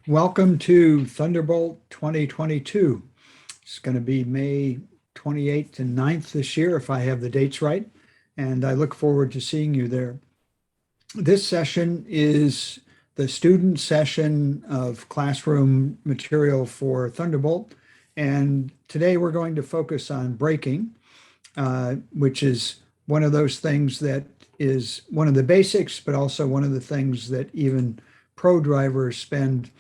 Welcome to Thunderbolt 2022. It's going to be May 28th and 9th this year, if I have the dates right, and I look forward to seeing you there. This session is the student session of classroom material for Thunderbolt, and today we're going to focus on braking, which is one of those things that is one of the basics, but also one of the things that even pro drivers spend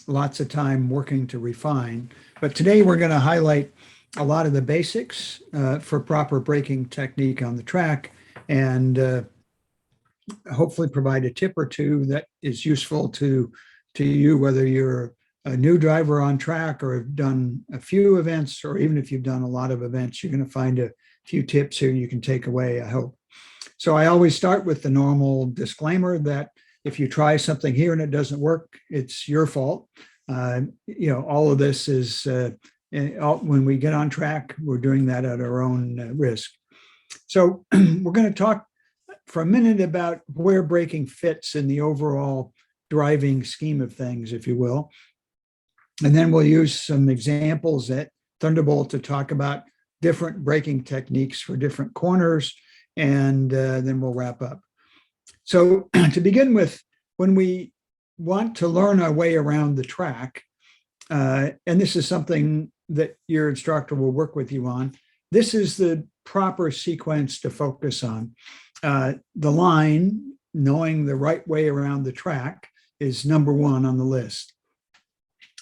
lots of time working to refine. But today we're going to highlight a lot of the basics for proper braking technique on the track, and hopefully provide a tip or two that is useful to you, whether you're a new driver on track or have done a few events, or even if you've done a lot of events. You're going to find a few tips here you can take away, I hope. So I always start with the normal disclaimer that if you try something here and it doesn't work, it's your fault. All of this is when we get on track, we're doing that at our own risk. So we're going to talk for a minute about where braking fits in the overall driving scheme of things, if you will. And then we'll use some examples at Thunderbolt to talk about different braking techniques for different corners, and then we'll wrap up. So to begin with, when we want to learn our way around the track, and this is something that your instructor will work with you on, this is the proper sequence to focus on. The line, knowing the right way around the track, is number one on the list.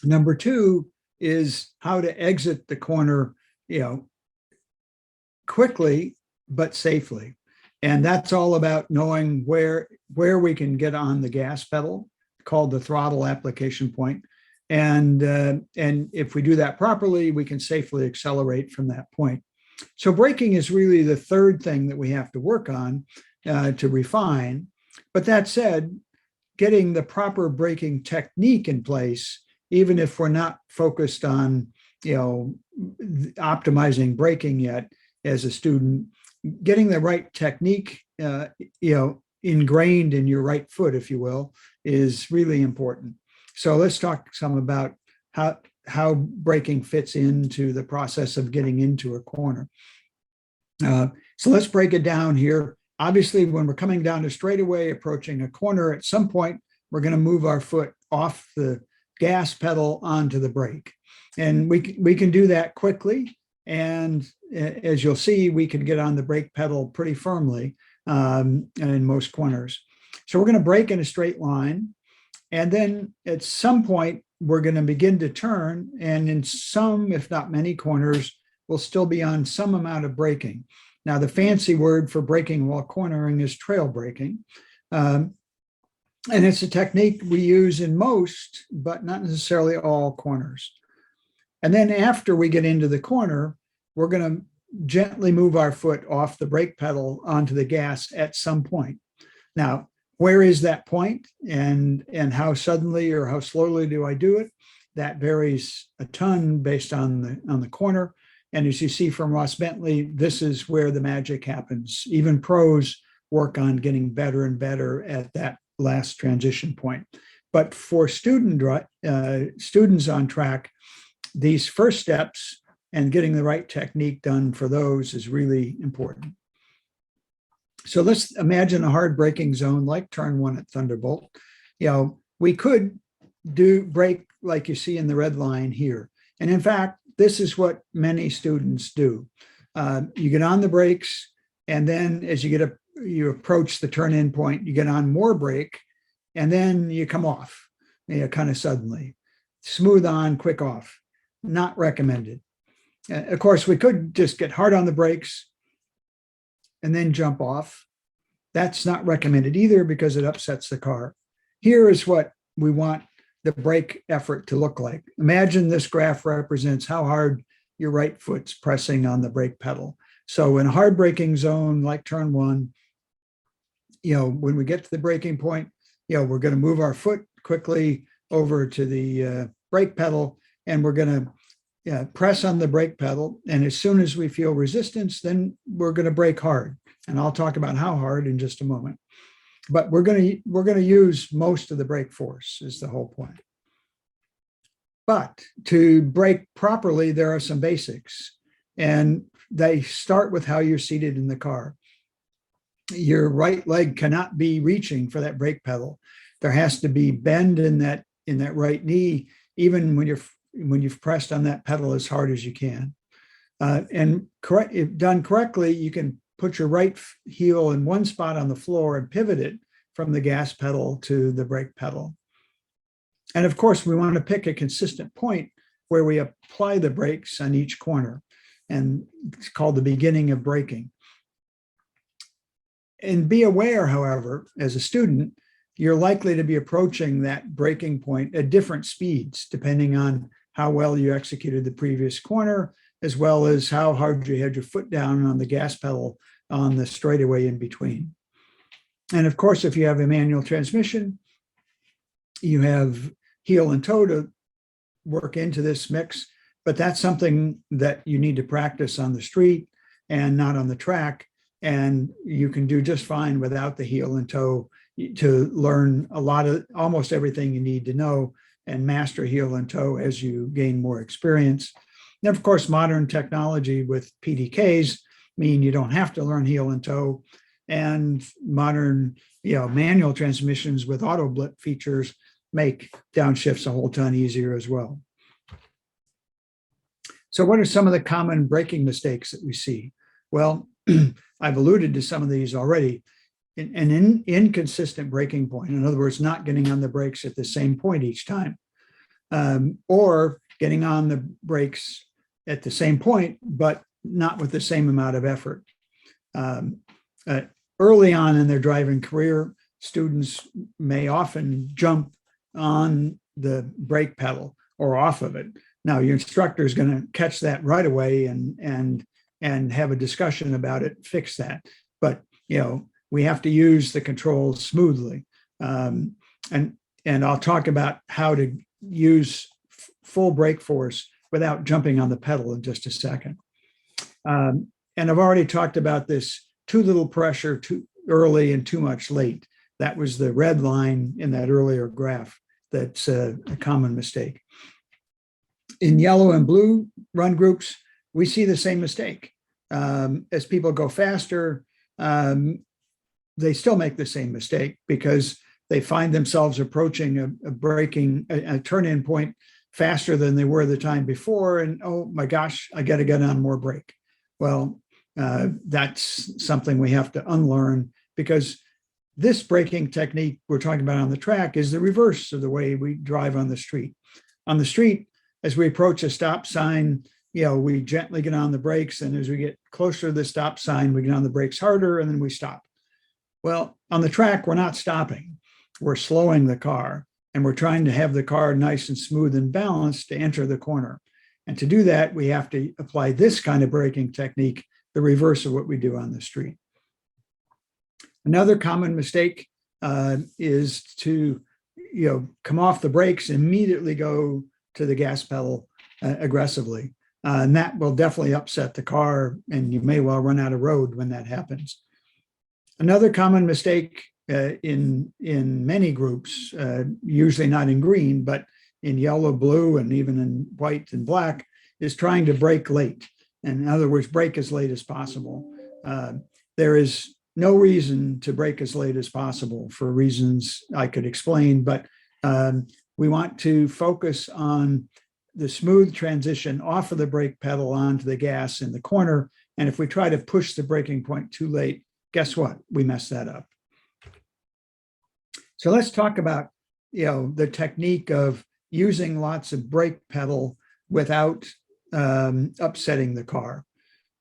Number two is how to exit the corner, quickly but safely. And that's all about knowing where we can get on the gas pedal, called the throttle application point. And if we do that properly, we can safely accelerate from that point. So braking is really the third thing that we have to work on to refine. But that said, getting the proper braking technique in place, even if we're not focused on optimizing braking yet as a student, getting the right technique, ingrained in your right foot, if you will, is really important. So let's talk some about how braking fits into the process of getting into a corner. So let's break it down here. Obviously, when we're coming down a straightaway, approaching a corner, at some point, we're going to move our foot off the gas pedal onto the brake. And we can do that quickly. And as you'll see, we can get on the brake pedal pretty firmly in most corners. So we're going to brake in a straight line. And then at some point, we're going to begin to turn. And in some, if not many corners, we'll still be on some amount of braking. Now, the fancy word for braking while cornering is trail braking. And it's a technique we use in most, but not necessarily all corners. And then after we get into the corner, we're going to gently move our foot off the brake pedal onto the gas at some point. Now, where is that point, and how suddenly or how slowly do I do it? That varies a ton based on the corner. And as you see from Ross Bentley, this is where the magic happens. Even pros work on getting better and better at that last transition point. But for students on track, these first steps and getting the right technique done for those is really important. So let's imagine a hard braking zone like turn one at Thunderbolt. We could brake like you see in the red line here. And in fact, this is what many students do. You get on the brakes, and then as you approach the turn-in point, you get on more brake, and then you come off, kind of suddenly. Smooth on, quick off. Not recommended. Of course, we could just get hard on the brakes and then jump off. That's not recommended either because it upsets the car. Here is what we want the brake effort to look like. Imagine this graph represents how hard your right foot's pressing on the brake pedal. So in a hard braking zone like turn one, when we get to the braking point, we're going to move our foot quickly over to the brake pedal, and we're going to press on the brake pedal. And as soon as we feel resistance, then we're going to brake hard. And I'll talk about how hard in just a moment. But we're going to use most of the brake force is the whole point. But to brake properly, there are some basics, and they start with how you're seated in the car. Your right leg cannot be reaching for that brake pedal. There has to be bend in that right knee, even when you've pressed on that pedal as hard as you can. And if done correctly, you can put your right heel in one spot on the floor and pivot it from the gas pedal to the brake pedal. And of course, we want to pick a consistent point where we apply the brakes on each corner. And it's called the beginning of braking. And be aware, however, as a student, you're likely to be approaching that braking point at different speeds, depending on how well you executed the previous corner, as well as how hard you had your foot down on the gas pedal on the straightaway in between. And of course, if you have a manual transmission, you have heel and toe to work into this mix, but that's something that you need to practice on the street and not on the track. And you can do just fine without the heel and toe to learn almost everything you need to know and master heel and toe as you gain more experience. And of course, modern technology with PDKs mean you don't have to learn heel and toe, and modern manual transmissions with auto blip features make downshifts a whole ton easier as well. So what are some of the common braking mistakes that we see? Well, I've alluded to some of these already. An inconsistent braking point, in other words, not getting on the brakes at the same point each time, or getting on the brakes at the same point, but not with the same amount of effort. Early on in their driving career, students may often jump on the brake pedal or off of it. Now, your instructor is going to catch that right away and have a discussion about it, fix that. But we have to use the controls smoothly, and I'll talk about how to use full brake force without jumping on the pedal in just a second. And I've already talked about this: too little pressure, too early, and too much late. That was the red line in that earlier graph. That's a common mistake. In yellow and blue run groups, we see the same mistake. As people go faster, they still make the same mistake because they find themselves approaching a turn-in point faster than they were the time before. And oh my gosh, I got to get on more brake. Well, that's something we have to unlearn, because this braking technique we're talking about on the track is the reverse of the way we drive on the street. On the street, as we approach a stop sign, we gently get on the brakes, and as we get closer to the stop sign, we get on the brakes harder, and then we stop. Well, on the track, we're not stopping. We're slowing the car, and we're trying to have the car nice and smooth and balanced to enter the corner. And to do that, we have to apply this kind of braking technique, the reverse of what we do on the street. Another common mistake is to come off the brakes, immediately go to the gas pedal aggressively. And that will definitely upset the car, and you may well run out of road when that happens. Another common mistake in many groups, usually not in green, but in yellow, blue, and even in white and black, is trying to brake late. And in other words, brake as late as possible. There is no reason to brake as late as possible for reasons I could explain, but we want to focus on the smooth transition off of the brake pedal onto the gas in the corner. And if we try to push the braking point too late, guess what? We mess that up. So let's talk about the technique of using lots of brake pedal without upsetting the car.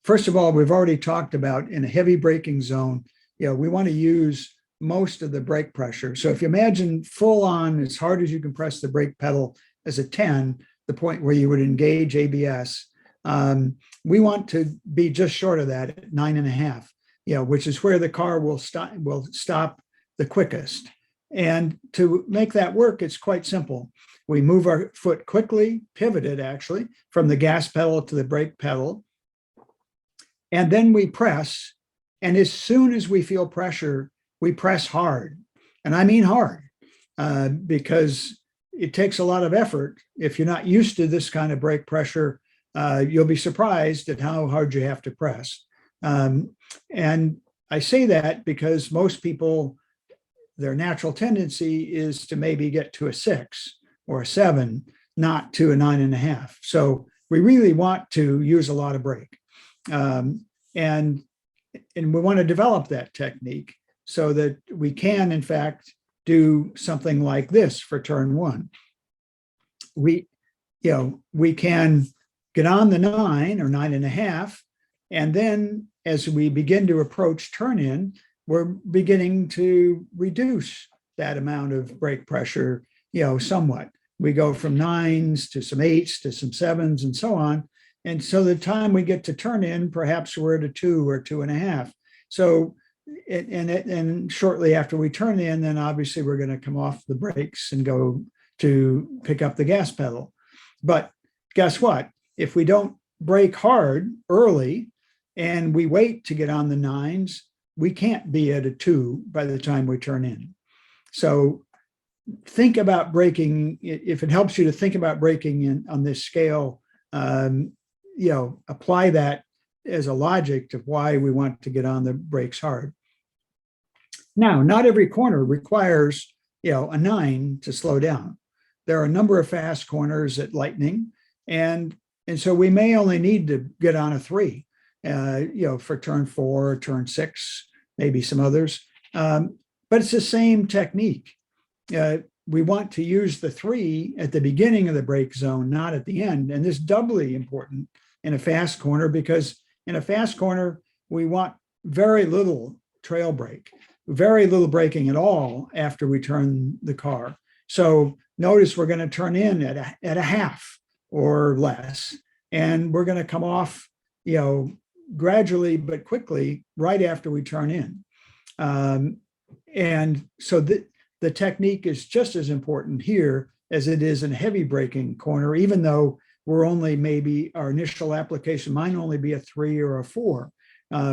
First of all, we've already talked about in a heavy braking zone, we want to use most of the brake pressure. So if you imagine full on, as hard as you can press the brake pedal as a 10, the point where you would engage ABS, we want to be just short of that at 9.5, which is where the car will stop the quickest. And to make that work, it's quite simple. We move our foot quickly, pivoted actually, from the gas pedal to the brake pedal. And then we press. And as soon as we feel pressure, we press hard. And I mean hard, because it takes a lot of effort. If you're not used to this kind of brake pressure, you'll be surprised at how hard you have to press. And I say that because most people, their natural tendency is to maybe get to a 6 or a 7, not to a 9.5. So we really want to use a lot of brake. And we want to develop that technique so that we can, in fact, do something like this for turn 1. We can get on the 9 or 9.5, and then as we begin to approach turn in, we're beginning to reduce that amount of brake pressure, somewhat. We go from 9s to some 8s to some 7s and so on. And so the time we get to turn in, perhaps we're at a 2 or 2.5. So, and shortly after we turn in, then obviously we're going to come off the brakes and go to pick up the gas pedal. But guess what? If we don't brake hard early and we wait to get on the 9s, we can't be at a 2 by the time we turn in. So think about braking. If it helps you to think about braking on this scale, apply that as a logic to why we want to get on the brakes hard. Now, not every corner requires, a 9 to slow down. There are a number of fast corners at Lightning, and so we may only need to get on a 3, for turn 4, turn 6, maybe some others. But it's the same technique. We want to use the 3 at the beginning of the brake zone, not at the end. And this is doubly important in a fast corner, because in a fast corner, we want very little trail brake, very little braking at all after we turn the car. So notice we're going to turn in at a half or less, and we're going to come off, gradually but quickly right after we turn in. And so the technique is just as important here as it is in heavy braking corner, even though we're only maybe our initial application might only be a 3 or a 4.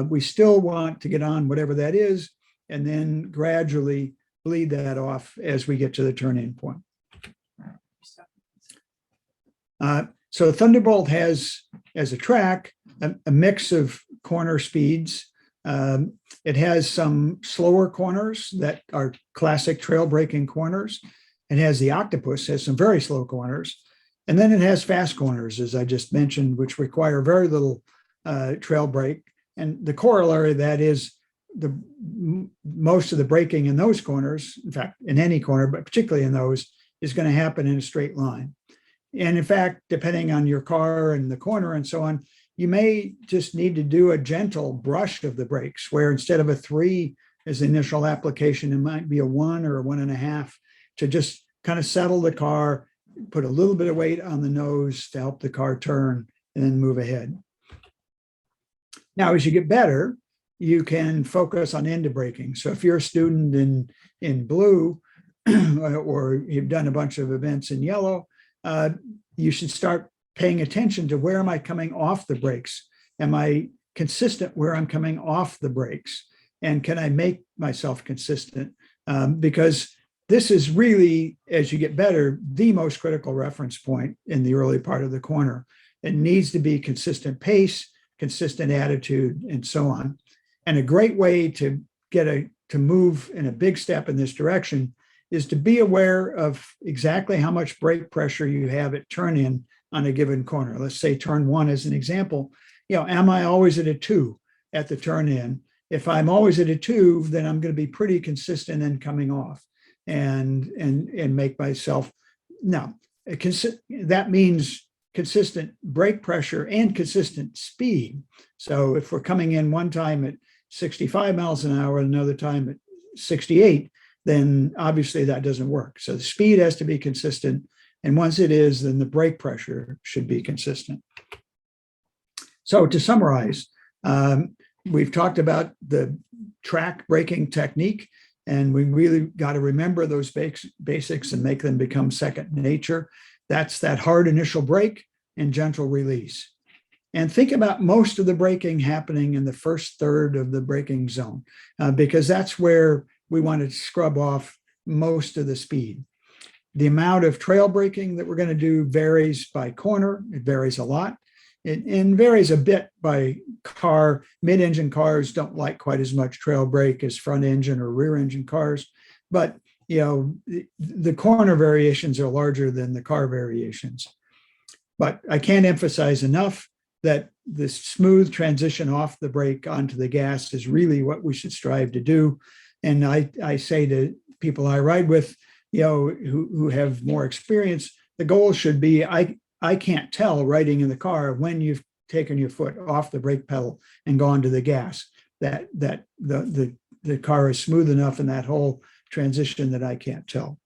We still want to get on whatever that is, and then gradually bleed that off as we get to the turn-in point. So Thunderbolt has, as a track, a mix of corner speeds. It has some slower corners that are classic trail braking corners. It has the Octopus, has some very slow corners. And then it has fast corners, as I just mentioned, which require very little trail brake. And the corollary of that is most of the braking in those corners, in fact, in any corner, but particularly in those, is going to happen in a straight line. And in fact, depending on your car and the corner and so on, you may just need to do a gentle brush of the brakes, where instead of a 3 as the initial application, it might be a 1 or a 1.5 to just kind of settle the car, put a little bit of weight on the nose to help the car turn, and then move ahead. Now, as you get better, you can focus on end braking. So if you're a student in blue, or you've done a bunch of events in yellow, you should start paying attention to where am I coming off the brakes? Am I consistent where I'm coming off the brakes? And can I make myself consistent? Because this is really, as you get better, the most critical reference point in the early part of the corner. It needs to be consistent pace, consistent attitude, and so on. And a great way to to move in a big step in this direction is to be aware of exactly how much brake pressure you have at turn in on a given corner. Let's say turn 1 as an example. Am I always at a 2 at the turn in? If I'm always at a 2, then I'm going to be pretty consistent in coming off and make myself. Now, that means consistent brake pressure and consistent speed. So if we're coming in one time at 65 miles an hour, another time at 68, then obviously that doesn't work. So the speed has to be consistent. And once it is, then the brake pressure should be consistent. So to summarize, we've talked about the track braking technique, and we really got to remember those basics and make them become second nature. That's that hard initial brake and gentle release. And think about most of the braking happening in the first third of the braking zone, because that's where we want to scrub off most of the speed. The amount of trail braking that we're going to do varies by corner. It varies a lot. And varies a bit by car. Mid-engine cars don't like quite as much trail brake as front engine or rear engine cars. But the corner variations are larger than the car variations. But I can't emphasize enough that the smooth transition off the brake onto the gas is really what we should strive to do. And I say to people I ride with, who have more experience, the goal should be, I can't tell riding in the car when you've taken your foot off the brake pedal and gone to the gas, that the car is smooth enough in that whole transition that I can't tell.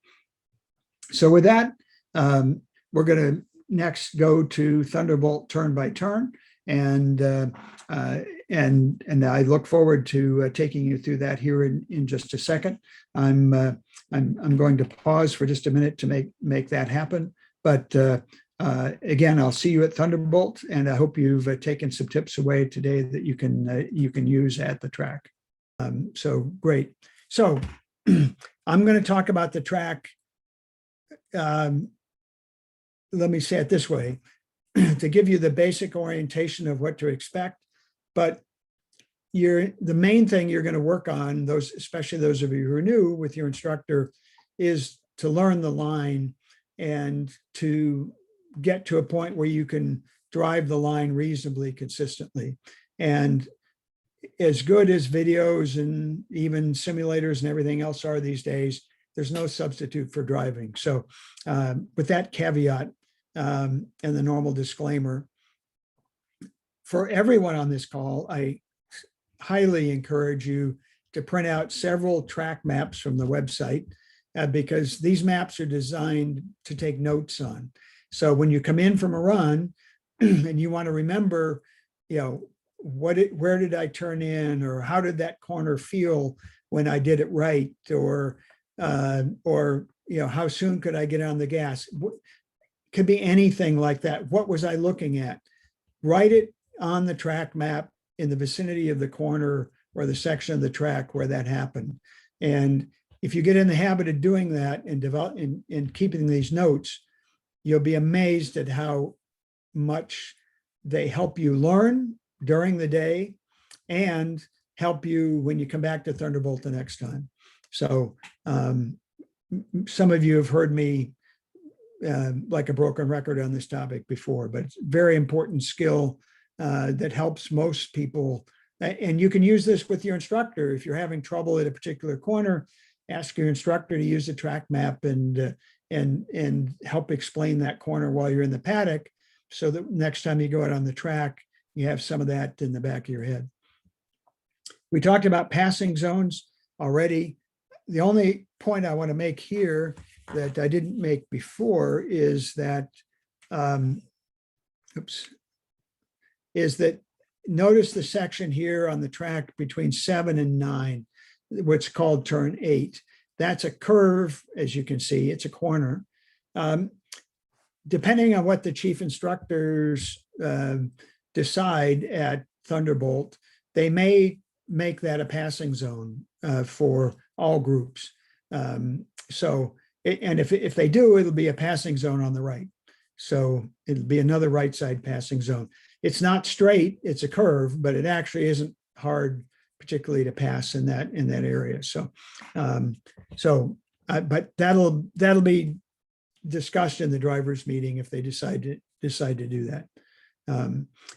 So with that, we're going to next go to Thunderbolt turn by turn, and I look forward to taking you through that here in just a second. I'm going to pause for just a minute to make that happen, but again, I'll see you at Thunderbolt, and I hope you've taken some tips away today that you can use at the track. So great. So I'm going to talk about the track. Let me say it this way, to give you the basic orientation of what to expect. But the main thing you're going to work on, especially those of you who are new with your instructor, is to learn the line and to get to a point where you can drive the line reasonably consistently. And as good as videos and even simulators and everything else are these days, there's no substitute for driving. So with that caveat and the normal disclaimer, for everyone on this call, I highly encourage you to print out several track maps from the website because these maps are designed to take notes on. So when you come in from a run and you want to remember, where did I turn in, or how did that corner feel when I did it right, or how soon could I get on the gas? Could be anything like that. What was I looking at? Write it on the track map in the vicinity of the corner or the section of the track where that happened. And if you get in the habit of doing that and keeping these notes, you'll be amazed at how much they help you learn during the day and help you when you come back to Thunderbolt the next time. So some of you have heard me like a broken record on this topic before, but it's a very important skill that helps most people. And you can use this with your instructor. If you're having trouble at a particular corner, ask your instructor to use a track map and help explain that corner while you're in the paddock, so that next time you go out on the track, you have some of that in the back of your head. We talked about passing zones already. The only point I want to make here that I didn't make before is that, notice the section here on the track between 7 and 9, what's called turn 8. That's a curve, as you can see, it's a corner. Depending on what the chief instructors decide at Thunderbolt, they may make that a passing zone for all groups. And if they do, it'll be a passing zone on the right. So it'll be another right side passing zone. It's not straight, it's a curve, but it actually isn't hard, particularly to pass in that area. So, but that'll be discussed in the drivers' meeting if they decide to do that.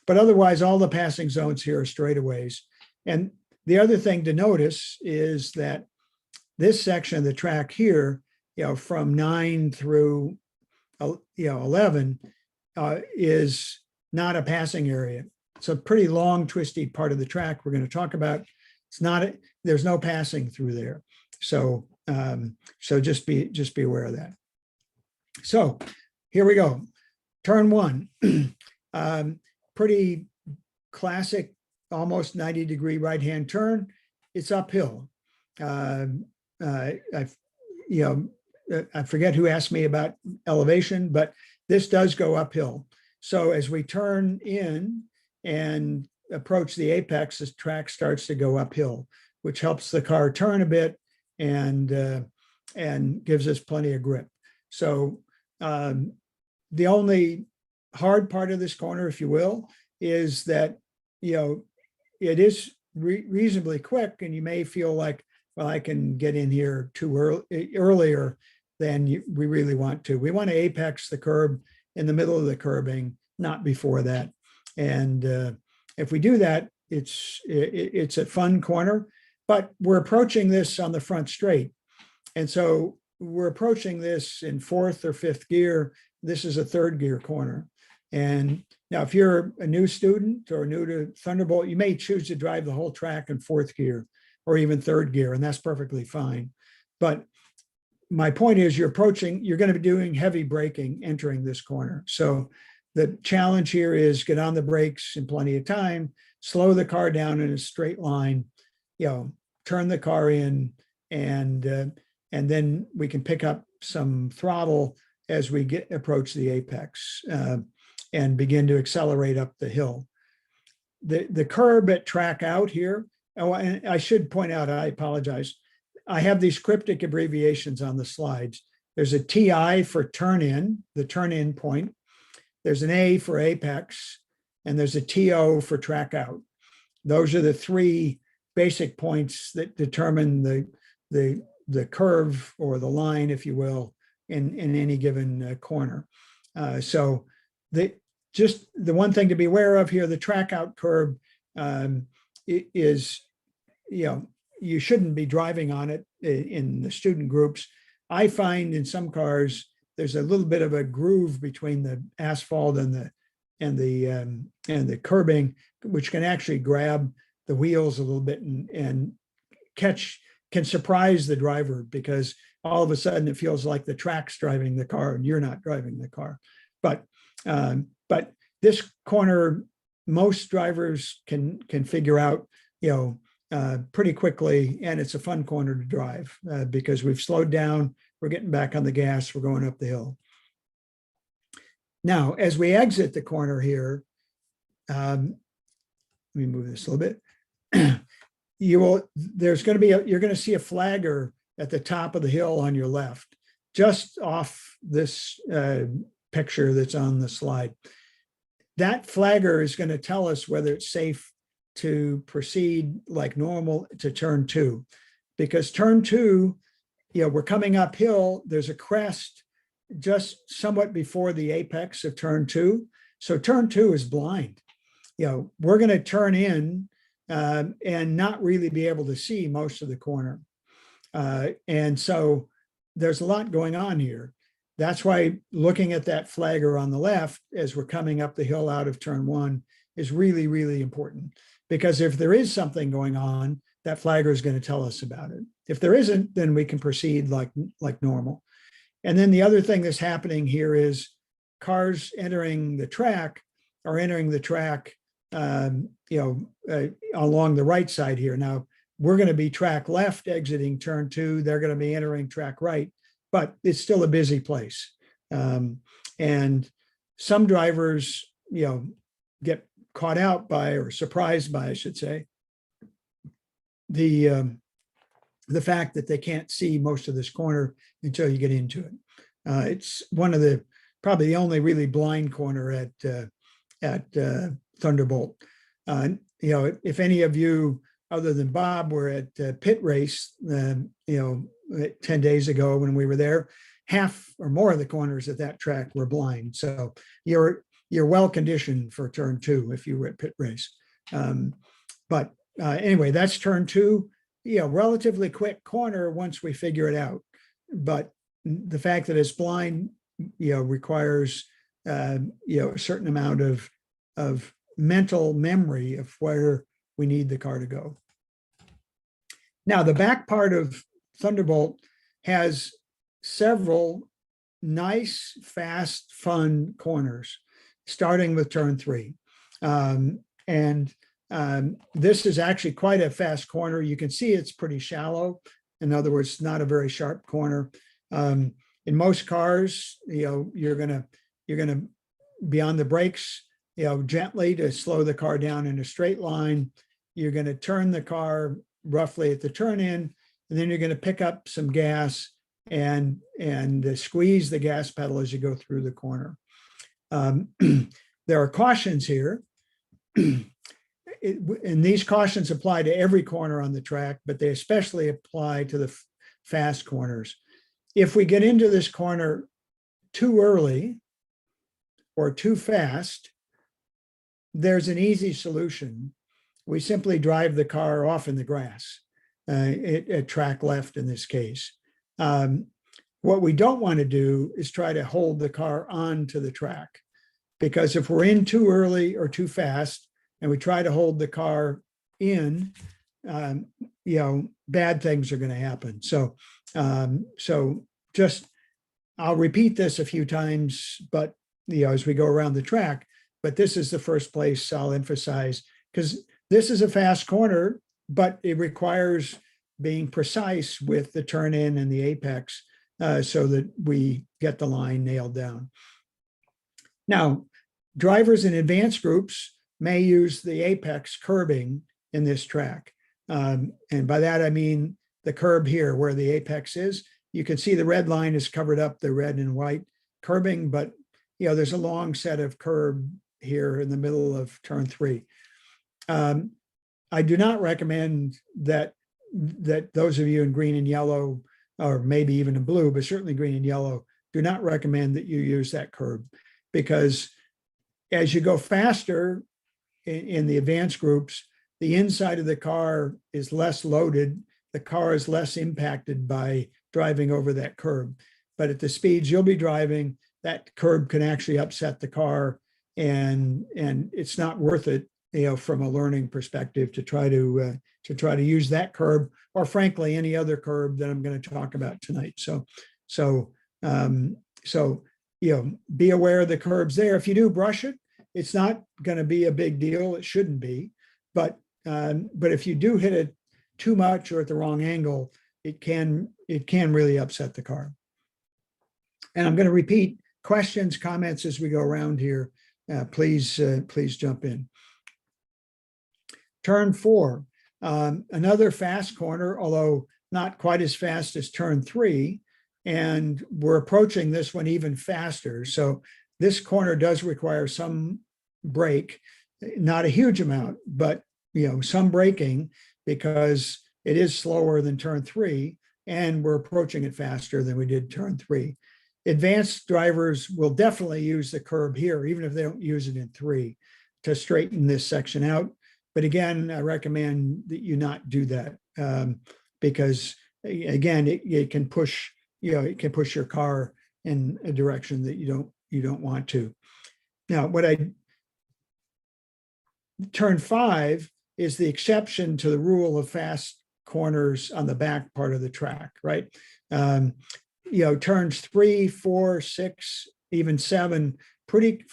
But otherwise, all the passing zones here are straightaways. And the other thing to notice is that this section of the track here, from 9 through 11, is not a passing area. It's a pretty long, twisty part of the track we're going to talk about. There's no passing through there. So just be aware of that. So here we go. Turn 1, pretty classic, almost 90-degree right-hand turn. It's uphill. I forget who asked me about elevation, but this does go uphill. So as we turn in and approach the apex, the track starts to go uphill, which helps the car turn a bit and gives us plenty of grip. So the only hard part of this corner, if you will, is that, it is reasonably quick, and you may feel like, well, I can get in here earlier than we really want to. We want to apex the curb in the middle of the curbing, not before that. And if we do that, it's a fun corner, but we're approaching this on the front straight. And so we're approaching this in fourth or fifth gear. This is a third gear corner. And now, if you're a new student or new to Thunderbolt, you may choose to drive the whole track in fourth gear or even third gear, and that's perfectly fine. But my point is, you're going to be doing heavy braking entering this corner. So the challenge here is get on the brakes in plenty of time, slow the car down in a straight line, turn the car in, and then we can pick up some throttle as we approach the apex and begin to accelerate up the hill. The curb at track out here, and I should point out, I apologize, I have these cryptic abbreviations on the slides. There's a TI for turn in, the turn in point. There's an A for apex, and there's a TO for track out. Those are the three basic points that determine the curve or the line, if you will, in any given corner. So just the one thing to be aware of here, the track out curb is, you shouldn't be driving on it in the student groups. I find in some cars, there's a little bit of a groove between the asphalt and the curbing, which can actually grab the wheels a little bit and can surprise the driver, because all of a sudden it feels like the track's driving the car and you're not driving the car. But this corner, most drivers can figure out, pretty quickly, and it's a fun corner to drive because we've slowed down, we're getting back on the gas, we're going up the hill. Now, as we exit the corner here, let me move this a little bit. You're going to see a flagger at the top of the hill on your left, just off this picture that's on the slide. That flagger is going to tell us whether it's safe to proceed like normal to turn 2, because turn 2, we're coming uphill. There's a crest just somewhat before the apex of turn 2. So turn 2 is blind. We're going to turn in and not really be able to see most of the corner. And so there's a lot going on here. That's why looking at that flagger on the left as we're coming up the hill out of turn 1 is really, really important. Because if there is something going on, that flagger is going to tell us about it. If there isn't, then we can proceed like normal. And then the other thing that's happening here is cars entering the track are entering the track, along the right side here. Now, we're going to be track left exiting turn 2. They're going to be entering track right, but it's still a busy place. And some drivers, get caught out by, or surprised by, I should say, the fact that they can't see most of this corner until you get into it. It's one of probably the only really blind corner at Thunderbolt. If any of you, other than Bob, were at pit race, 10 days ago when we were there, half or more of the corners at that track were blind. So you're well conditioned for turn 2 if you were at pit race. But anyway, that's turn 2, relatively quick corner once we figure it out. But the fact that it's blind, requires, a certain amount of mental memory of where we need the car to go. Now, the back part of Thunderbolt has several nice, fast, fun corners, starting with turn 3. This is actually quite a fast corner. You can see it's pretty shallow. In other words, not a very sharp corner. In most cars, you're gonna be on the brakes, gently to slow the car down in a straight line. You're gonna turn the car roughly at the turn in, and then you're gonna pick up some gas and squeeze the gas pedal as you go through the corner. There are cautions here. And these cautions apply to every corner on the track, but they especially apply to the fast corners. If we get into this corner too early or too fast, there's an easy solution. We simply drive the car off in the grass, at track left in this case. What we don't want to do is try to hold the car onto the track, because if we're in too early or too fast and we try to hold the car in, bad things are going to happen. So, I'll repeat this a few times, but as we go around the track, but this is the first place I'll emphasize, because this is a fast corner, but it requires being precise with the turn in and the apex, so that we get the line nailed down. Now, drivers in advanced groups may use the apex curbing in this track. And by that, I mean the curb here where the apex is. You can see the red line is covered up, the red and white curbing, but there's a long set of curb here in the middle of turn 3. I do not recommend that those of you in green and yellow, or maybe even in blue, but certainly green and yellow, do not recommend that you use that curb, because as you go faster in the advanced groups, the inside of the car is less loaded. The car is less impacted by driving over that curb. But at the speeds you'll be driving, that curb can actually upset the car, and it's not worth it, from a learning perspective, to try to use that curb, or frankly any other curb that I'm going to talk about tonight. So be aware of the curbs there. If you do brush it, it's not going to be a big deal. It shouldn't be, but if you do hit it too much or at the wrong angle, it can really upset the car. And I'm going to repeat questions, comments as we go around here. Please jump in. Turn 4, another fast corner, although not quite as fast as turn 3, and we're approaching this one even faster. So this corner does require some brake, not a huge amount, but some braking, because it is slower than turn 3, and we're approaching it faster than we did turn 3. Advanced drivers will definitely use the curb here, even if they don't use it in 3, to straighten this section out. But again, I recommend that you not do that, because again, it can push, it can push your car in a direction that you don't want to. Now, turn 5 is the exception to the rule of fast corners on the back part of the track, right? Turns 3, 4, 6, even 7, pretty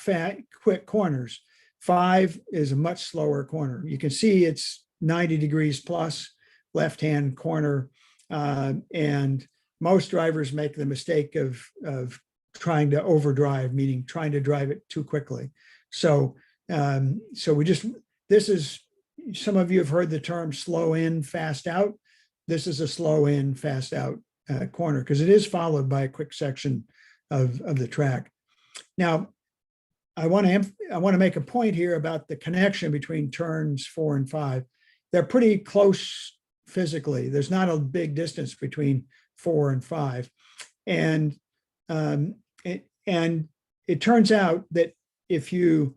quick corners. 5 is a much slower corner. You can see it's 90 degrees plus left-hand corner, and most drivers make the mistake of trying to overdrive, meaning trying to drive it too quickly. So this is, some of you have heard the term slow in, fast out. This is a slow in, fast out corner, because it is followed by a quick section of the track. Now, I want to make a point here about the connection between turns 4 and 5. They're pretty close physically. There's not a big distance between 4 and 5, and it turns out that if as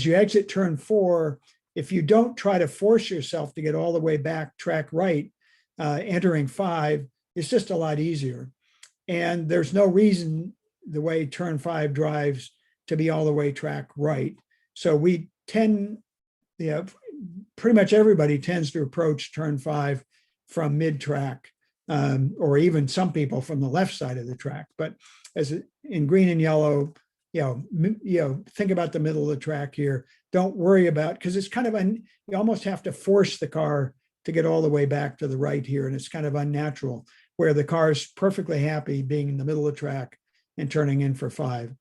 you exit turn 4, if you don't try to force yourself to get all the way back track right, entering 5, it's just a lot easier. And there's no reason, the way turn 5 drives, to be all the way track right. So we tend, pretty much everybody tends to approach turn 5 from mid-track, or even some people from the left side of the track. But as in green and yellow, think about the middle of the track here. Don't worry about, because it's kind of you almost have to force the car to get all the way back to the right here, and it's kind of unnatural, where the car is perfectly happy being in the middle of the track and turning in for 5.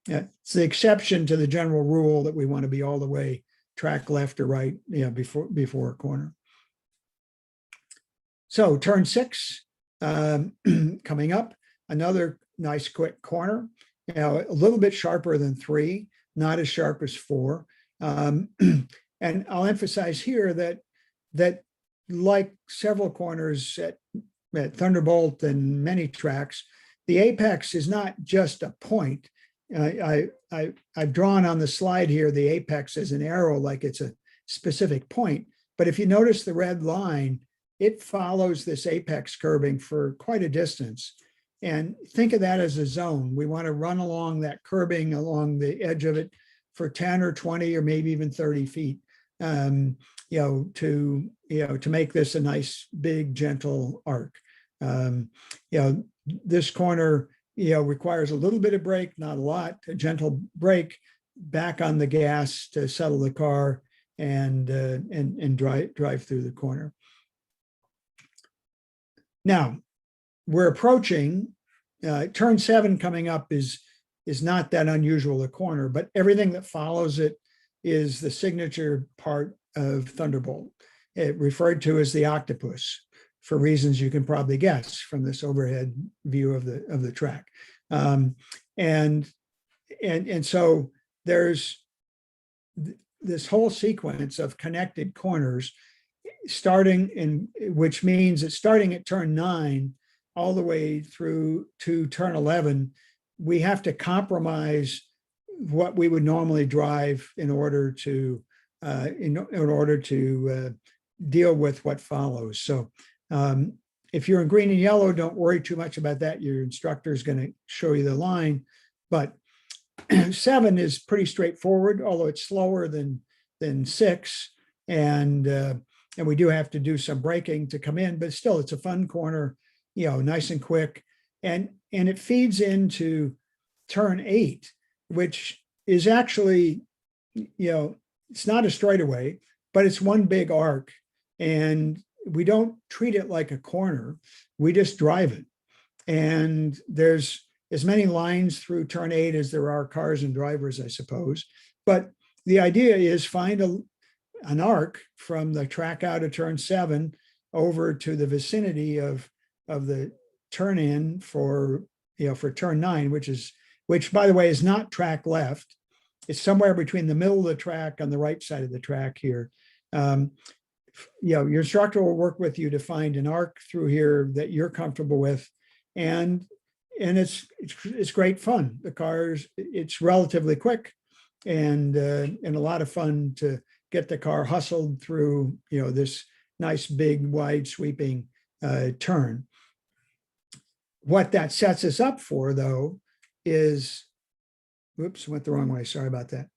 It's the exception to the general rule that we want to be all the way track left or right, before a corner. So turn 6, coming up, another nice quick corner, a little bit sharper than 3, not as sharp as 4. And I'll emphasize here that like several corners at Thunderbolt and many tracks, the apex is not just a point. I've drawn on the slide here the apex as an arrow, like it's a specific point. But if you notice the red line, it follows this apex curbing for quite a distance. And think of that as a zone. We want to run along that curbing along the edge of it for 10 or 20 or maybe even 30 feet, to make this a nice, big, gentle arc. This corner, requires a little bit of brake, not a lot, a gentle brake, back on the gas to settle the car and drive through the corner. Now, we're approaching turn 7 coming up is not that unusual a corner, but everything that follows it is the signature part of Thunderbolt. It referred to as the octopus for reasons you can probably guess from this overhead view of the track. And so there's this whole sequence of connected corners which means it's starting at turn 9 all the way through to turn 11. We have to compromise what we would normally drive in order to deal with what follows. So if you're in green and yellow, don't worry too much about that. Your instructor is going to show you the line. But 7 is pretty straightforward, although it's slower than 6, and we do have to do some braking to come in. But still, it's a fun corner, nice and quick, and it feeds into turn 8, which is actually, it's not a straightaway, but it's one big arc, and we don't treat it like a corner. We just drive it. And there's as many lines through turn 8 as there are cars and drivers, I suppose. But the idea is find an arc from the track out of turn 7 over to the vicinity of the turn in for turn 9, which by the way is not track left. It's somewhere between the middle of the track on the right side of the track here. Your instructor will work with you to find an arc through here that you're comfortable with, and it's great fun. The cars, it's relatively quick, and a lot of fun to get the car hustled through this nice big wide sweeping turn. What that sets us up for, though, is, whoops, went the wrong way. Sorry about that.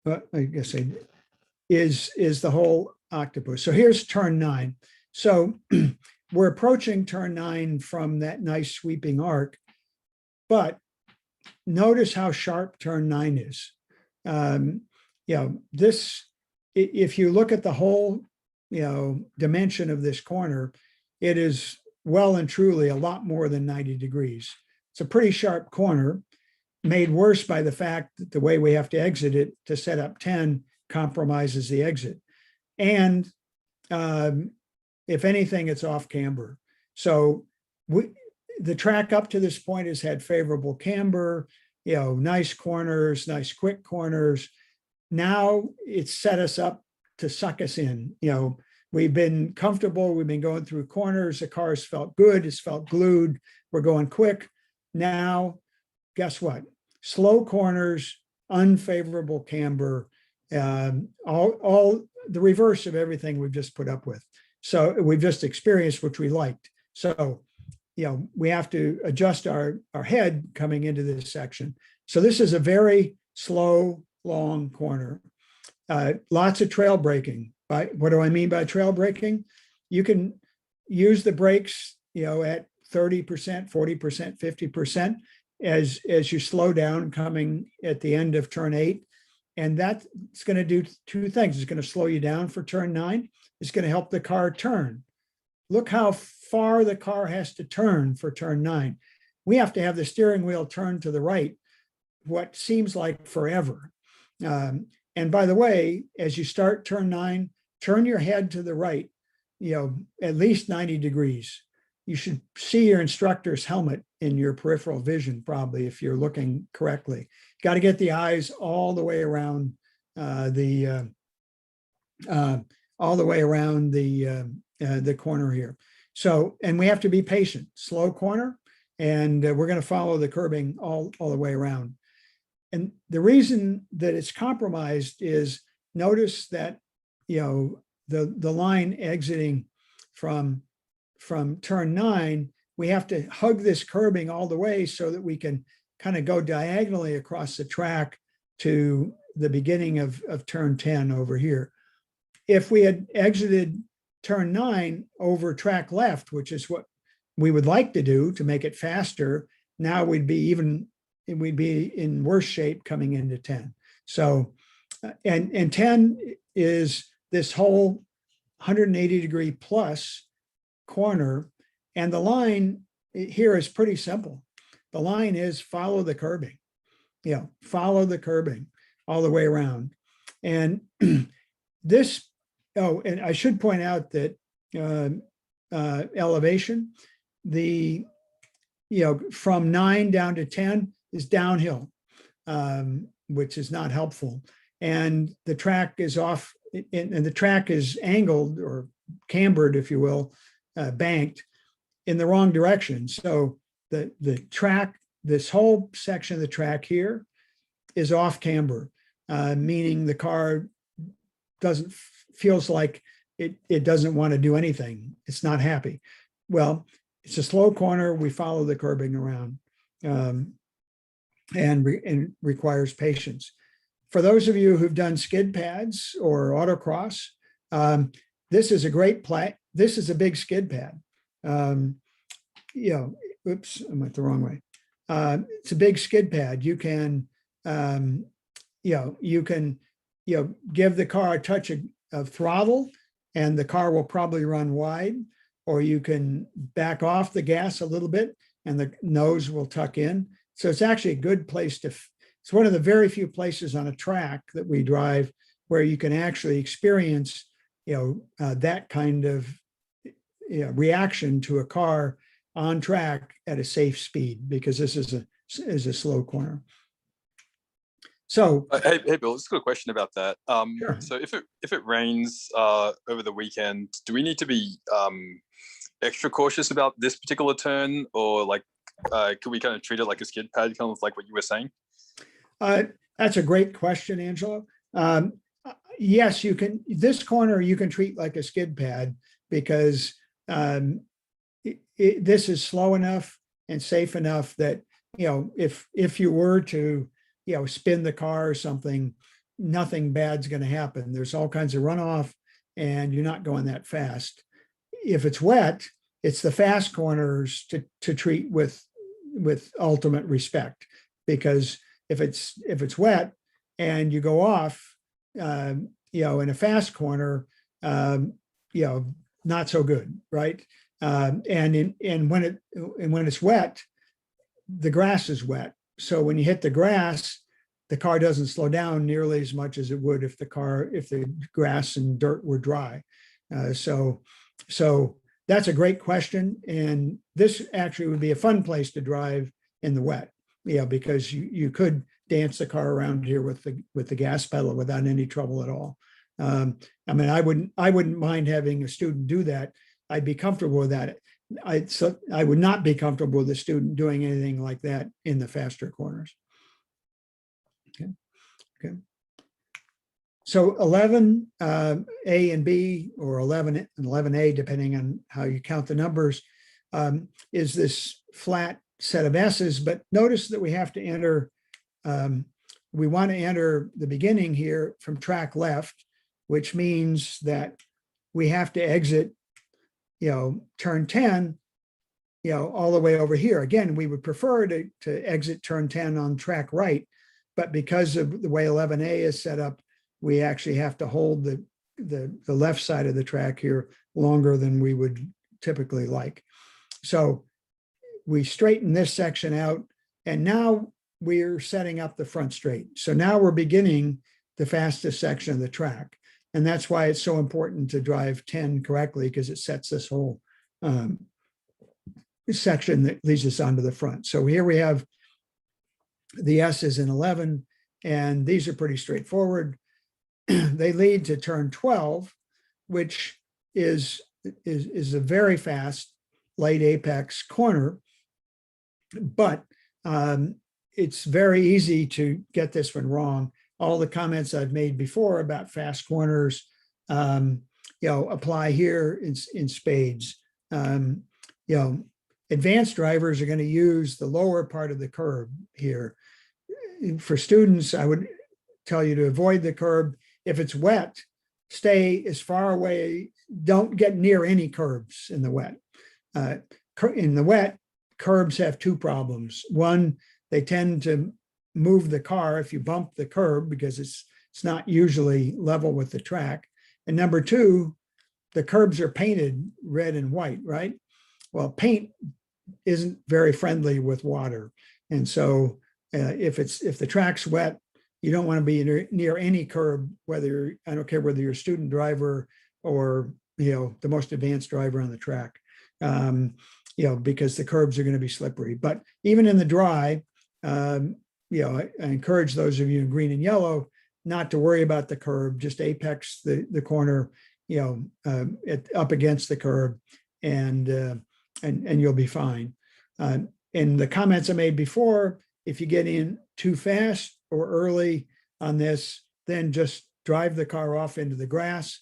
But I guess I did. Is the whole octopus. So here's turn 9. So we're approaching turn 9 from that nice sweeping arc, but notice how sharp turn 9 is. If you look at the whole, dimension of this corner, it is well and truly a lot more than 90 degrees. It's a pretty sharp corner, made worse by the fact that the way we have to exit it to set up 10 compromises the exit. And if anything, it's off camber. So the track up to this point has had favorable camber, nice corners, nice quick corners. Now it's set us up to suck us in. We've been comfortable. We've been going through corners. The car's felt good. It's felt glued. We're going quick. Now, guess what? Slow corners, unfavorable camber, all the reverse of everything we've just put up with. So we've just experienced, which we liked. So, we have to adjust our head coming into this section. So this is a very slow, long corner. Lots of trail braking. What do I mean by trail braking? You can use the brakes, at 30%, 40%, 50% as you slow down coming at the end of turn 8. And that's going to do two things. It's going to slow you down for turn 9. It's going to help the car turn. Look how far the car has to turn for turn 9. We have to have the steering wheel turn to the right, what seems like forever. And by the way, as you start turn 9, turn your head to the right at least 90 degrees. You should see your instructor's helmet in your peripheral vision, probably, if you're looking correctly. Got to get the eyes all the way around the corner here. So, and we have to be patient. Slow corner, and we're going to follow the curbing all the way around. And the reason that it's compromised is, notice that the line exiting from turn 9, we have to hug this curbing all the way so that we can kind of go diagonally across the track to the beginning of turn 10 over here. If we had exited turn 9 over track left, which is what we would like to do to make it faster, now we'd be in worse shape coming into 10. So, and 10 is this whole 180 degree plus corner, and the line here is pretty simple. The line is follow the curbing, follow the curbing all the way around. And this, and I should point out that elevation, from 9 down to 10 is downhill, which is not helpful. And the track is off, and the track is angled or cambered, if you will, banked in the wrong direction. So the track, this whole section of the track here is off camber, meaning the car feels like it doesn't want to do anything. It's not happy. Well, it's a slow corner. We follow the curbing around, and requires patience. For those of you who've done skid pads or autocross, this is a great play. This is a big skid pad. Oops, I went the wrong way. It's a big skid pad. You can, give the car a touch of throttle, and the car will probably run wide, or you can back off the gas a little bit, and the nose will tuck in. So it's actually a good place it's one of the very few places on a track that we drive where you can actually experience, that kind of reaction to a car on track at a safe speed, because this is a slow corner. So, hey Bill, just a quick question about that. Sure. So if it rains over the weekend, do we need to be extra cautious about this particular turn, or could we kind of treat it like a skid pad, kind of like what you were saying? That's a great question, Angelo. Yes, you can. This corner you can treat like a skid pad, because this is slow enough and safe enough that if you were to spin the car or something, nothing bad's going to happen. There's all kinds of runoff, and you're not going that fast. If it's wet, it's the fast corners to treat with ultimate respect, because if it's wet and you go off, in a fast corner, not so good, right? And when it's wet, the grass is wet. So when you hit the grass, the car doesn't slow down nearly as much as it would if the grass and dirt were dry. So that's a great question, and this actually would be a fun place to drive in the wet. Because you could dance the car around here with the gas pedal without any trouble at all. I wouldn't mind having a student do that. I'd be comfortable with that. I would not be comfortable with a student doing anything like that in the faster corners. Okay. So 11 A and B, or 11 and 11A, depending on how you count the numbers, is this flat set of S's. But notice that we have to enter, we want to enter the beginning here from track left, which means that we have to exit, turn 10, all the way over here. Again, we would prefer to exit turn 10 on track right, but because of the way 11A is set up, we actually have to hold the left side of the track here longer than we would typically like. So we straighten this section out, and now we're setting up the front straight. So now we're beginning the fastest section of the track. And that's why it's so important to drive 10 correctly, because it sets this whole section that leads us onto the front. So here we have the S's in 11, and these are pretty straightforward. They lead to turn 12, which is a very fast late apex corner, but it's very easy to get this one wrong. All the comments I've made before about fast corners, apply here in spades. Advanced drivers are going to use the lower part of the curb here. For students, I would tell you to avoid the curb. If it's wet, stay as far away. Don't get near any curbs in the wet. In the wet, curbs have two problems. One, they tend to move the car if you bump the curb, because it's not usually level with the track. And number two, the curbs are painted red and white, right? Well, paint isn't very friendly with water. And so if the track's wet, you don't want to be near any curb, I don't care whether you're a student driver or the most advanced driver on the track, because the curbs are going to be slippery. But even in the dry, I encourage those of you in green and yellow not to worry about the curb. Just apex the corner, up against the curb, and you'll be fine. In the comments I made before, if you get in too fast or early on this, then just drive the car off into the grass.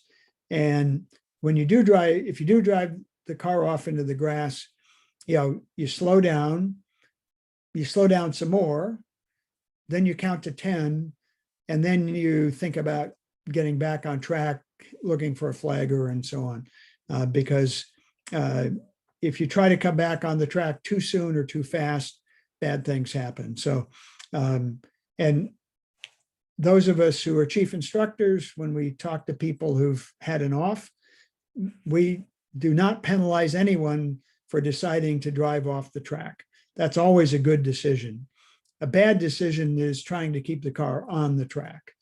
And when you do drive, if you do drive the car off into the grass, you slow down some more, then you count to 10, and then you think about getting back on track, looking for a flagger and so on. Because if you try to come back on the track too soon or too fast, bad things happen. So, and those of us who are chief instructors, when we talk to people who've had an off, we do not penalize anyone for deciding to drive off the track. That's always a good decision. A bad decision is trying to keep the car on the track,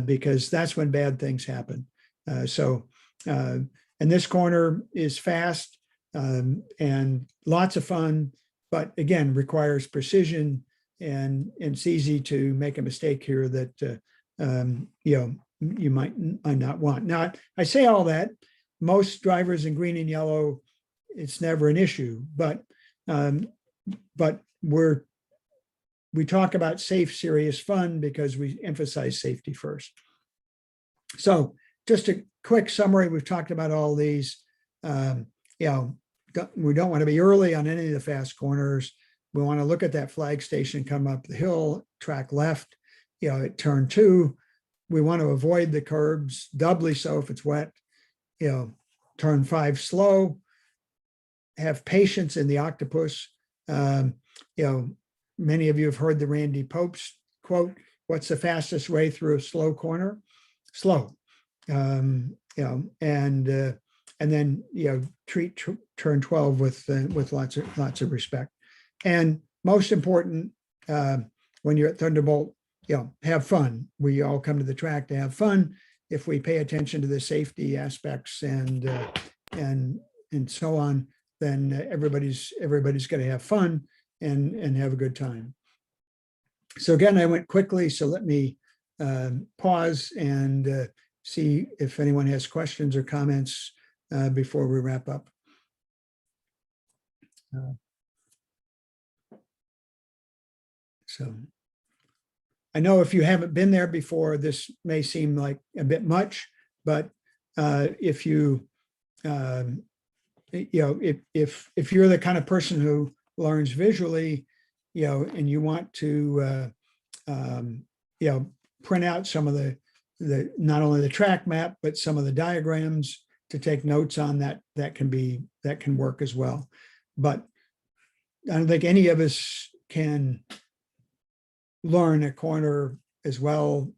because that's when bad things happen. And this corner is fast and lots of fun, but again, requires precision, and it's easy to make a mistake here that you might not want. Now, I say all that. Most drivers in green and yellow, it's never an issue, but we talk about safe, serious fun because we emphasize safety first. So just a quick summary. We've talked about all these. We don't want to be early on any of the fast corners. We want to look at that flag station, come up the hill, track left, at turn 2. We want to avoid the curbs, doubly so if it's wet. Turn 5 slow. Have patience in the octopus. Many of you have heard the Randy Popes quote, "What's the fastest way through a slow corner?" Slow. And then treat turn 12 with lots of respect. And most important, when you're at Thunderbolt, have fun. We all come to the track to have fun. If we pay attention to the safety aspects and so on, then everybody's going to have fun and have a good time. So again, I went quickly, so let me pause and see if anyone has questions or comments before we wrap up. So I know if you haven't been there before, this may seem like a bit much, but if you if you're the kind of person who learns visually, and you want to print out some of the not only the track map, but some of the diagrams to take notes on, that can work as well. But I don't think any of us can learn a corner as well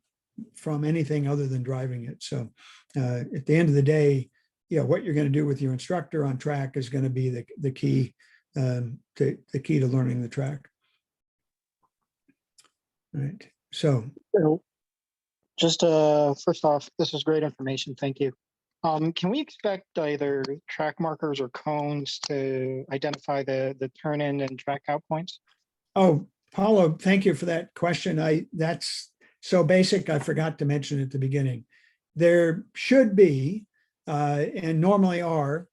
from anything other than driving it. So at the end of the day, what you're going to do with your instructor on track is going to be the key to learning the track. All right. So Just first off, this is great information. Thank you. Can we expect either track markers or cones to identify the turn in and track out points? Oh, Paulo, thank you for that question. That's so basic, I forgot to mention at the beginning. There should be, and normally are,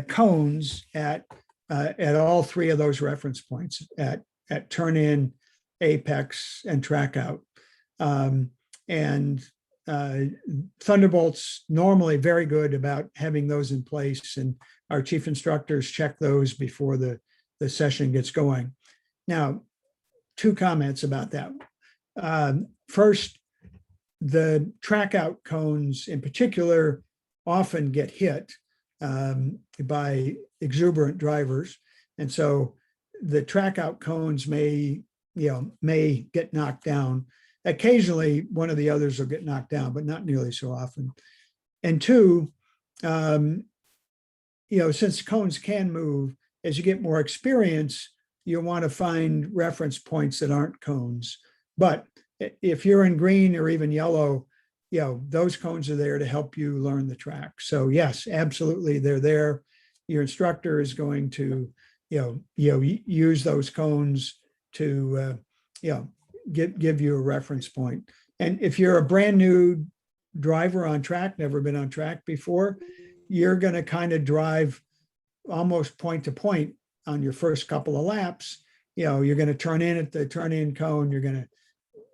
cones at all three of those reference points, at turn in, apex, and track out. And Thunderbolt's normally very good about having those in place, and our chief instructors check those before the session gets going. Now, two comments about that. First, the track out cones in particular often get hit by exuberant drivers. And so the track out cones may get knocked down. Occasionally, one of the others will get knocked down, but not nearly so often. And two, since cones can move, as you get more experience, you want to find reference points that aren't cones. But if you're in green or even yellow, those cones are there to help you learn the track. So yes, absolutely, they're there. Your instructor is going to, use those cones to, give you a reference point. And if you're a brand new driver on track, never been on track before, you're going to kind of drive almost point to point on your first couple of laps. You're going to turn in at the turn in cone. You're going to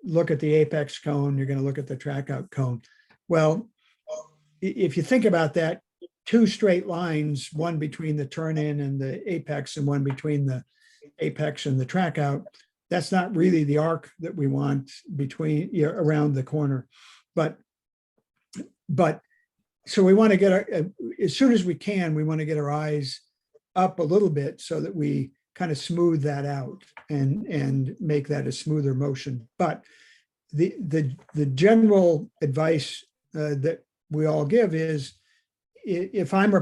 look at the apex cone. You're going to look at the track out cone. Well, if you think about that, two straight lines, one between the turn in and the apex and one between the apex and the track out, that's not really the arc that we want between around the corner. But so we want to get as soon as we can, we want to get our eyes up a little bit so that we kind of smooth that out and make that a smoother motion. But the general advice that we all give is, if I'm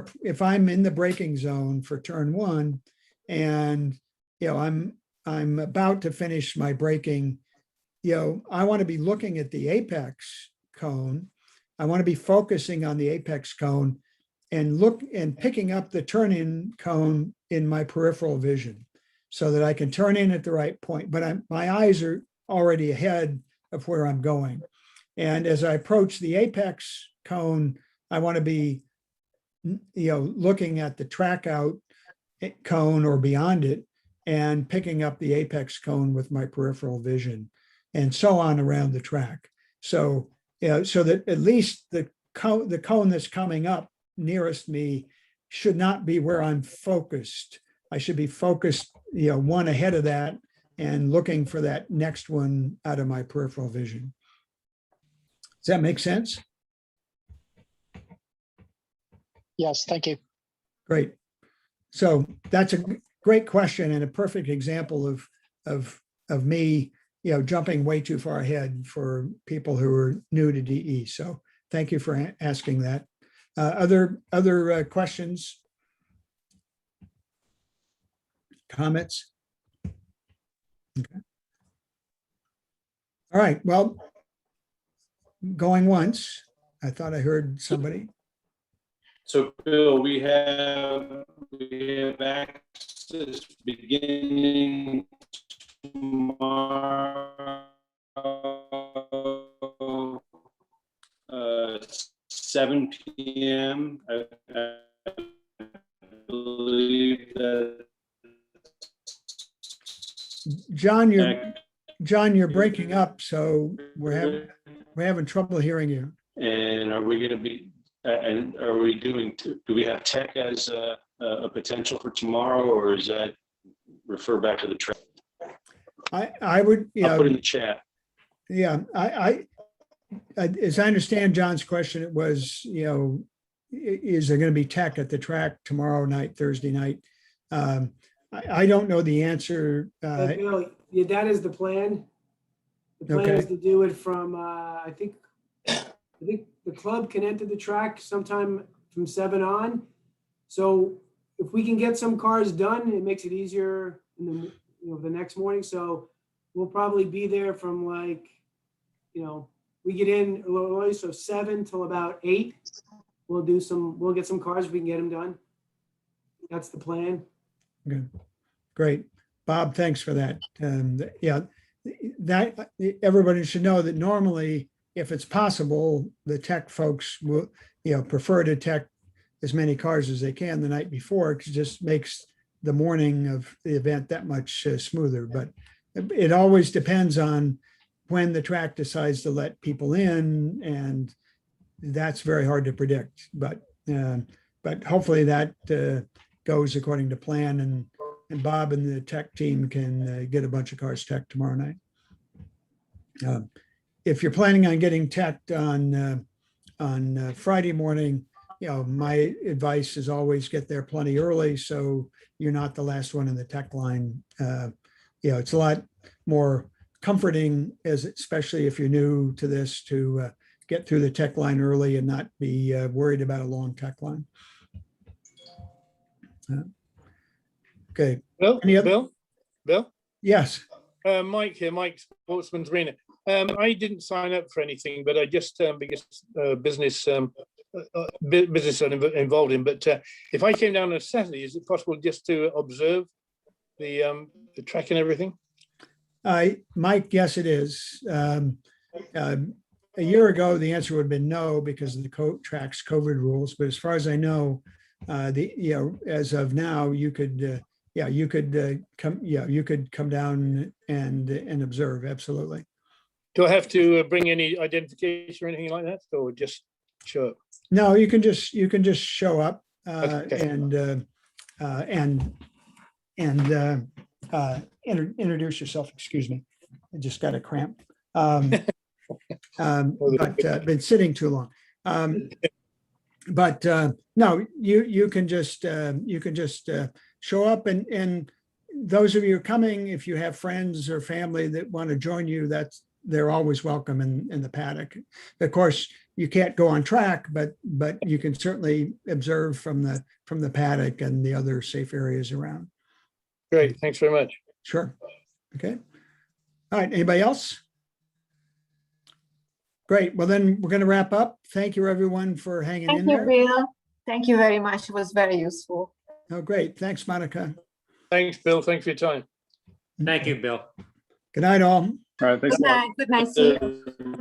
in the braking zone for turn one, and I'm about to finish my braking, I want to be looking at the apex cone. I want to be focusing on the apex cone and picking up the turn-in cone in my peripheral vision so that I can turn in at the right point. But my eyes are already ahead of where I'm going. And as I approach the apex cone, I want to be, looking at the track out cone or beyond it and picking up the apex cone with my peripheral vision, and so on around the track. So, so that at least the cone that's coming up nearest me should not be where I'm focused. I should be focused, one ahead of that and looking for that next one out of my peripheral vision. Does that make sense? Yes, thank you. Great. So that's a great question and a perfect example of me, jumping way too far ahead for people who are new to DE. So thank you for asking that. Other questions? Comments? Okay. All right. Well, going once. I thought I heard somebody. So Bill, we have access beginning tomorrow, 7 p.m. I believe that. John, you're breaking up, so we're having trouble hearing you. And are we going to be? And are we do we have tech as a potential for tomorrow, or is that refer back to the track? I would, I'll put it in the chat. Yeah, as I understand John's question, it was, is there going to be tech at the track tomorrow night, Thursday night? I don't know the answer. Bill, yeah, that is the plan. The plan is to do it from, I think the club can enter the track sometime from 7 on. So if we can get some cars done, it makes it easier in the next morning. So we'll probably be there from we get in a little early, so 7 till about 8. We'll get some cars, we can get them done. That's the plan. Good. Great. Bob, thanks for that. Yeah, that everybody should know that normally, if it's possible, the tech folks will, prefer to tech as many cars as they can the night before, because it just makes the morning of the event that much smoother. But it always depends on when the track decides to let people in, and that's very hard to predict. But hopefully that goes according to plan, and Bob and the tech team can get a bunch of cars teched tomorrow night. If you're planning on getting teched on Friday morning, my advice is always get there plenty early, so you're not the last one in the tech line. It's a lot more comforting, especially if you're new to this, to get through the tech line early and not be worried about a long tech line. Okay. Bill, Any other- Bill, Yes. Mike here, Mike Sportsman's Arena. I didn't sign up for anything, but I just because business I'm involved in. But if I came down on Saturday, is it possible just to observe the track and everything? Mike, yes, it is. A year ago, the answer would have been no because of the track's COVID rules. But as far as I know, as of now, you could come down and observe. Absolutely. Do I have to bring any identification or anything like that, or just show up? No, you can just show up Okay. introduce yourself. Excuse me, I just got a cramp. But been sitting too long. No, you can just show up, and those of you coming, if you have friends or family that want to join you, they're always welcome in the paddock. Of course, you can't go on track, but you can certainly observe from the paddock and the other safe areas around. Great, thanks very much. Sure. Okay. All right. Anybody else? Great. Well, then we're going to wrap up. Thank you, everyone, for hanging in Thank you, there. Bill. Thank you very much. It was very useful. Oh, great. Thanks, Monica. Thanks, Bill. Thanks for your time. Thank you, Bill. Good night, all. All right, thanks Good a lot. night. Good night. See you.